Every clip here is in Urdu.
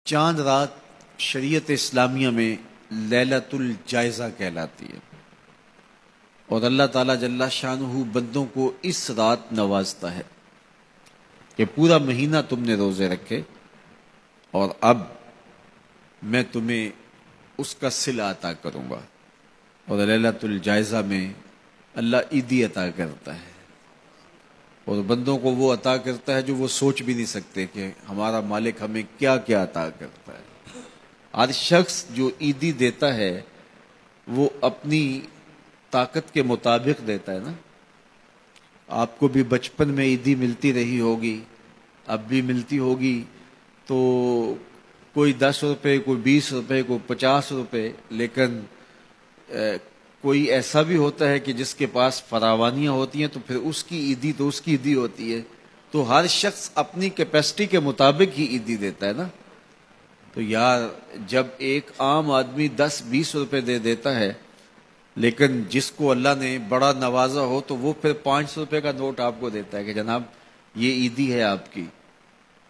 چاند رات شریعت اسلامیہ میں لیلۃ الجائزہ کہلاتی ہے، اور اللہ تعالیٰ جل شانہ بندوں کو اس رات نوازتا ہے کہ پورا مہینہ تم نے روزے رکھے اور اب میں تمہیں اس کا صلہ عطا کروں گا۔ اور لیلۃ الجائزہ میں اللہ عیدی عطا کرتا ہے اور بندوں کو وہ عطا کرتا ہے جو وہ سوچ بھی نہیں سکتے کہ ہمارا مالک ہمیں کیا کیا عطا کرتا ہے۔ ہر شخص جو عیدی دیتا ہے وہ اپنی طاقت کے مطابق دیتا ہے نا۔ آپ کو بھی بچپن میں عیدی ملتی رہی ہوگی، اب بھی ملتی ہوگی، تو کوئی 10 روپے، کوئی 20 روپے، کوئی 50 روپے، لیکن کوئی ایسا بھی ہوتا ہے کہ جس کے پاس فراوانیاں ہوتی ہیں تو پھر اس کی عیدی تو اس کی عیدی ہوتی ہے۔ تو ہر شخص اپنی کیپیسٹی کے مطابق ہی عیدی دیتا ہے نا۔ تو یار جب ایک عام آدمی 10-20 روپے دے دیتا ہے، لیکن جس کو اللہ نے بڑا نوازا ہو تو وہ پھر 500 روپے کا نوٹ آپ کو دیتا ہے کہ جناب یہ عیدی ہے آپ کی،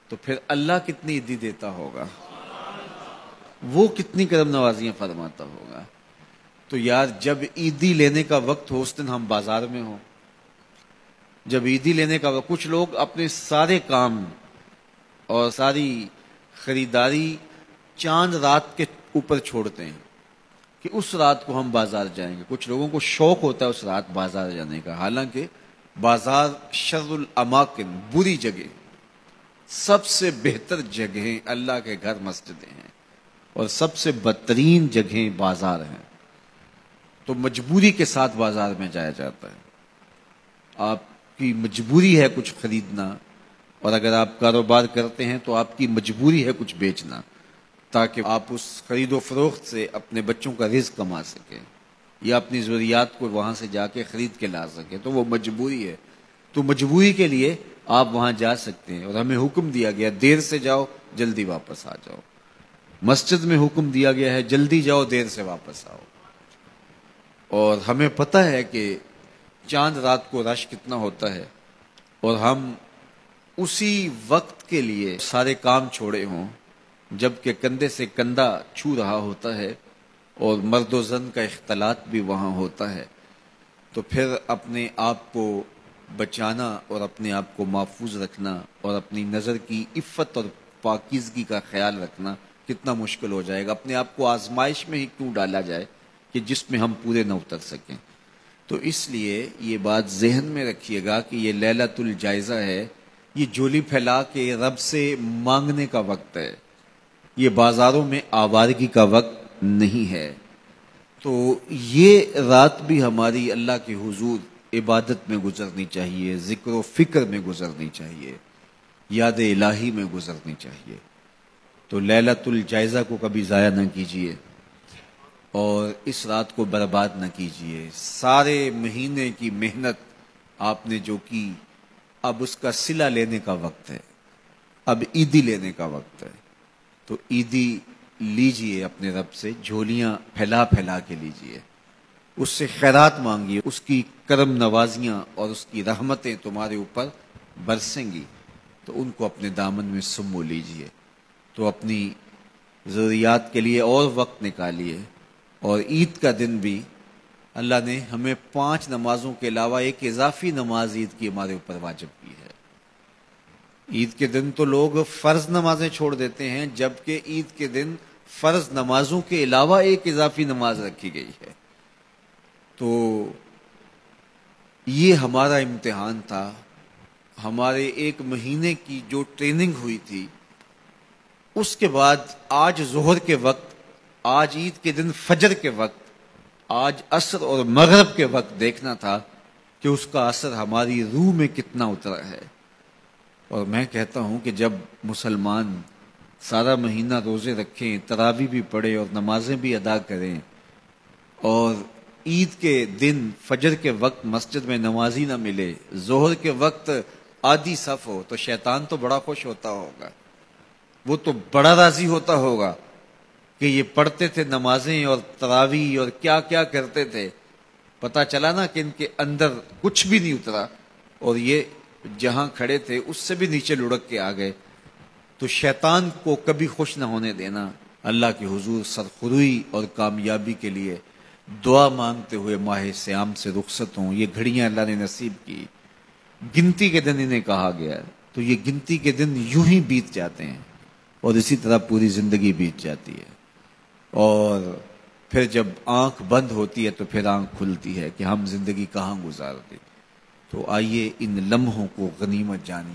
تو پھر اللہ کتنی عیدی دیتا ہوگا، وہ کتنی کرم نوازیاں فرماتا ہوگا۔ تو یار جب عیدی لینے کا وقت ہو اس دن ہم بازار میں ہوں، جب عیدی لینے کا وقت، کچھ لوگ اپنے سارے کام اور ساری خریداری چاند رات کے اوپر چھوڑتے ہیں کہ اس رات کو ہم بازار جائیں گے۔ کچھ لوگوں کو شوق ہوتا ہے اس رات بازار جانے کا، حالانکہ بازار شر الاماکن، بری جگہ، سب سے بہتر جگہیں اللہ کے گھر مسجدیں ہیں اور سب سے بدترین جگہیں بازار ہیں۔ تو مجبوری کے ساتھ بازار میں جایا جاتا ہے، آپ کی مجبوری ہے کچھ خریدنا، اور اگر آپ کاروبار کرتے ہیں تو آپ کی مجبوری ہے کچھ بیچنا تاکہ آپ اس خرید و فروخت سے اپنے بچوں کا رزق کما سکیں یا اپنی ضروریات کو وہاں سے جا کے خرید کے لا سکیں، تو وہ مجبوری ہے۔ تو مجبوری کے لیے آپ وہاں جا سکتے ہیں، اور ہمیں حکم دیا گیا دیر سے جاؤ جلدی واپس آ جاؤ۔ مسجد میں حکم دیا گیا ہے جلدی جاؤ دیر سے واپس آؤ۔ اور ہمیں پتہ ہے کہ چاند رات کو رش کتنا ہوتا ہے، اور ہم اسی وقت کے لیے سارے کام چھوڑے ہوں جبکہ کندھے سے کندھا چھو رہا ہوتا ہے اور مرد و زن کا اختلاط بھی وہاں ہوتا ہے، تو پھر اپنے آپ کو بچانا اور اپنے آپ کو محفوظ رکھنا اور اپنی نظر کی عفت اور پاکیزگی کا خیال رکھنا کتنا مشکل ہو جائے گا۔ اپنے آپ کو آزمائش میں ہی کیوں ڈالا جائے کہ جس میں ہم پورے نہ اتر سکیں۔ تو اس لیے یہ بات ذہن میں رکھیے گا کہ یہ لیلۃ الجائزہ ہے، یہ جھولی پھیلا کے رب سے مانگنے کا وقت ہے، یہ بازاروں میں آوارگی کا وقت نہیں ہے۔ تو یہ رات بھی ہماری اللہ کے حضور عبادت میں گزرنی چاہیے، ذکر و فکر میں گزرنی چاہیے، یاد الہی میں گزرنی چاہیے۔ تو لیلۃ الجائزہ کو کبھی ضائع نہ کیجیے اور اس رات کو برباد نہ کیجیے۔ سارے مہینے کی محنت آپ نے جو کی، اب اس کا صلہ لینے کا وقت ہے، اب عیدی لینے کا وقت ہے۔ تو عیدی لیجئے اپنے رب سے، جھولیاں پھیلا پھیلا کے لیجئے، اس سے خیرات مانگیے، اس کی کرم نوازیاں اور اس کی رحمتیں تمہارے اوپر برسیں گی، تو ان کو اپنے دامن میں سمو لیجئے۔ تو اپنی ضروریات کے لیے اور وقت نکالیے، اور عید کا دن بھی اللہ نے ہمیں 5 نمازوں کے علاوہ ایک اضافی نماز عید کی ہمارے اوپر واجب کی ہے۔ عید کے دن تو لوگ فرض نمازیں چھوڑ دیتے ہیں، جبکہ عید کے دن فرض نمازوں کے علاوہ ایک اضافی نماز رکھی گئی ہے۔ تو یہ ہمارا امتحان تھا، ہمارے ایک مہینے کی جو ٹریننگ ہوئی تھی، اس کے بعد آج ظہر کے وقت، آج عید کے دن فجر کے وقت، آج عصر اور مغرب کے وقت دیکھنا تھا کہ اس کا اثر ہماری روح میں کتنا اترا ہے۔ اور میں کہتا ہوں کہ جب مسلمان سارا مہینہ روزے رکھیں، تراویح بھی پڑھیں اور نمازیں بھی ادا کریں، اور عید کے دن فجر کے وقت مسجد میں نمازی نہ ملے، ظہر کے وقت آدھی صف ہو، تو شیطان تو بڑا خوش ہوتا ہوگا، وہ تو بڑا راضی ہوتا ہوگا کہ یہ پڑھتے تھے نمازیں اور تراویح اور کیا کیا کرتے تھے، پتہ چلا نا کہ ان کے اندر کچھ بھی نہیں اترا، اور یہ جہاں کھڑے تھے اس سے بھی نیچے لڑک کے آ گئے۔ تو شیطان کو کبھی خوش نہ ہونے دینا، اللہ کے حضور سرخروئی اور کامیابی کے لیے دعا مانگتے ہوئے ماہ سیام سے رخصت ہوں۔ یہ گھڑیاں اللہ نے نصیب کی، گنتی کے دن انہیں کہا گیا، تو یہ گنتی کے دن یوں ہی بیت جاتے ہیں اور اسی طرح پوری زندگی بیت جاتی ہے، اور پھر جب آنکھ بند ہوتی ہے تو پھر آنکھ کھلتی ہے کہ ہم زندگی کہاں گزار دی۔ تو آئیے ان لمحوں کو غنیمت جانیے۔